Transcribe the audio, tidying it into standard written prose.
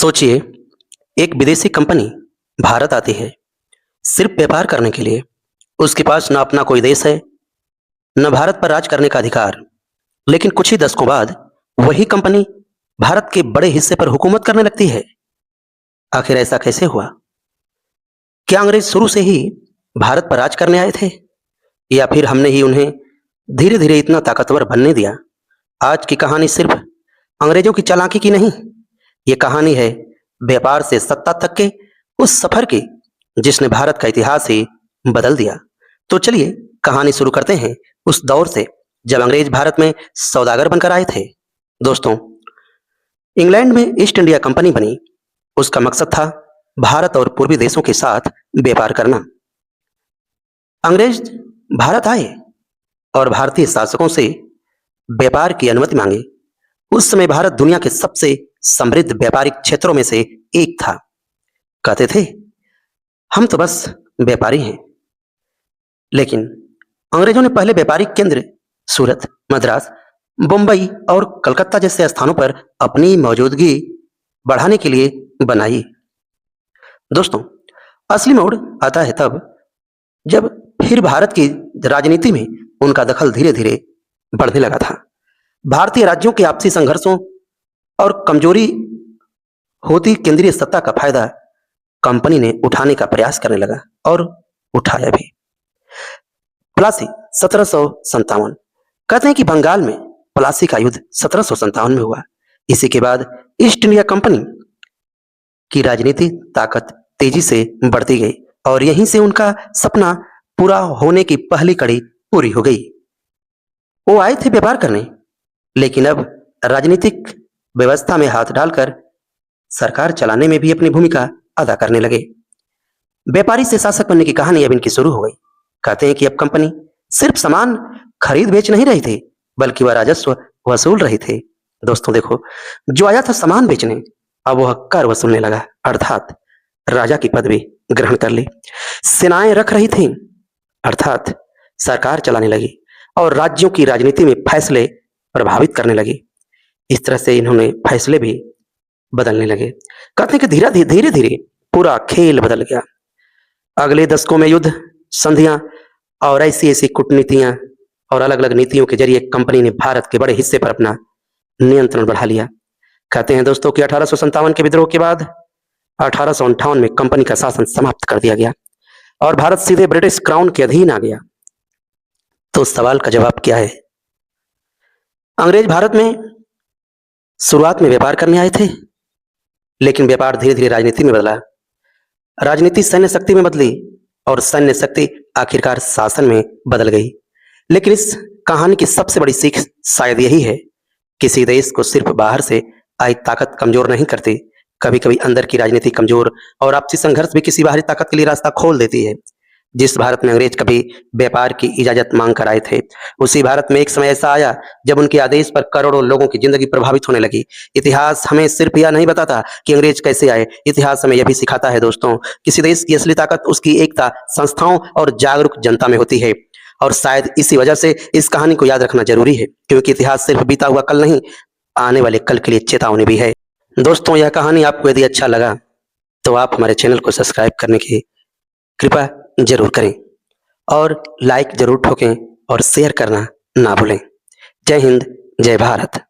सोचिए, एक विदेशी कंपनी भारत आती है सिर्फ व्यापार करने के लिए। उसके पास ना अपना कोई देश है, न भारत पर राज करने का अधिकार। लेकिन कुछ ही दशकों बाद वही कंपनी भारत के बड़े हिस्से पर हुकूमत करने लगती है। आखिर ऐसा कैसे हुआ? क्या अंग्रेज शुरू से ही भारत पर राज करने आए थे, या फिर हमने ही उन्हें धीरे धीरे इतना ताकतवर बनने दिया? आज की कहानी सिर्फ अंग्रेजों की चालाकी की नहीं, ये कहानी है व्यापार से सत्ता तक के उस सफर की, जिसने भारत का इतिहास ही बदल दिया। तो चलिए कहानी शुरू करते हैं उस दौर से जब अंग्रेज भारत में सौदागर बनकर आए थे। दोस्तों, इंग्लैंड में ईस्ट इंडिया कंपनी बनी। उसका मकसद था भारत और पूर्वी देशों के साथ व्यापार करना। अंग्रेज भारत आए और भारतीय शासकों से व्यापार की अनुमति मांगी। उस समय भारत दुनिया के सबसे समृद्ध व्यापारिक क्षेत्रों में से एक था। कहते थे, हम तो बस व्यापारी हैं। लेकिन अंग्रेजों ने पहले व्यापारिक केंद्र सूरत, मद्रास, मुंबई और कलकत्ता जैसे स्थानों पर अपनी मौजूदगी बढ़ाने के लिए बनाई। दोस्तों, असली मोड़ आता है तब जब फिर भारत की राजनीति में उनका दखल धीरे धीरे बढ़ने लगा था। भारतीय राज्यों के आपसी संघर्षों और कमजोरी होती केंद्रीय सत्ता का फायदा कंपनी ने उठाने का प्रयास करने लगा और उठाया भी। प्लासी 1757। कहते हैं कि बंगाल में प्लासी का युद्ध 1757 में हुआ। इसी के बाद ईस्ट इंडिया कंपनी की राजनीतिक ताकत तेजी से बढ़ती गई और यहीं से उनका सपना पूरा होने की पहली कड़ी पूरी हो गई। वो आए थे व्यापार करने, लेकिन अब राजनीतिक व्यवस्था में हाथ डालकर सरकार चलाने में भी अपनी भूमिका अदा करने लगे। व्यापारी से शासक बनने की कहानी अब इनकी शुरू हो गई। कहते हैं कि अब कंपनी सिर्फ सामान खरीद बेच नहीं रही थी, बल्कि वह राजस्व वसूल रही थी। दोस्तों देखो, जो आया था सामान बेचने, अब वह कर वसूलने लगा, अर्थात राजा की पदवी ग्रहण कर ली। सेनाएं रख रही थी, अर्थात सरकार चलाने लगी और राज्यों की राजनीति में फैसले प्रभावित करने लगी। इस तरह से इन्होंने फैसले भी बदलने लगे। कहते हैं कि धीरे धीरे पूरा खेल बदल गया। अगले दशकों में युद्ध, संधियां और ऐसी ऐसी कूटनीतियां और अलग अलग नीतियों के जरिए कंपनी ने भारत के बड़े हिस्से पर अपना नियंत्रण बढ़ा लिया। कहते हैं दोस्तों कि 1857 के विद्रोह के बाद 1858 में कंपनी का शासन समाप्त कर दिया गया और भारत सीधे ब्रिटिश क्राउन के अधीन आ गया। तो सवाल का जवाब क्या है? अंग्रेज भारत में शुरुआत में व्यापार करने आए थे, लेकिन व्यापार धीरे धीरे राजनीति में बदला, राजनीति सैन्य शक्ति में बदली और सैन्य शक्ति आखिरकार शासन में बदल गई। लेकिन इस कहानी की सबसे बड़ी सीख शायद यही है, किसी देश को सिर्फ बाहर से आई ताकत कमजोर नहीं करती, कभी कभी अंदर की राजनीति कमजोर और आपसी संघर्ष भी किसी बाहरी ताकत के लिए रास्ता खोल देती है। जिस भारत में अंग्रेज कभी व्यापार की इजाजत मांग कर आए थे, उसी भारत में एक समय ऐसा आया जब उनके आदेश पर करोड़ों लोगों की जिंदगी प्रभावित होने लगी। इतिहास हमें सिर्फ यह नहीं बताता कि अंग्रेज कैसे आए, इतिहास हमें यह भी सिखाता है दोस्तों, किसी देश की असली ताकत उसकी एकता, संस्थाओं और जागरूक जनता में होती है। और शायद इसी वजह से इस कहानी को याद रखना जरूरी है, क्योंकि इतिहास सिर्फ बीता हुआ कल नहीं, आने वाले कल के लिए चेतावनी भी है। दोस्तों, यह कहानी आपको यदि अच्छा लगा तो आप हमारे चैनल को सब्सक्राइब करने की कृपा जरूर करें और लाइक जरूर ठोकें और शेयर करना ना भूलें। जय हिंद, जय भारत।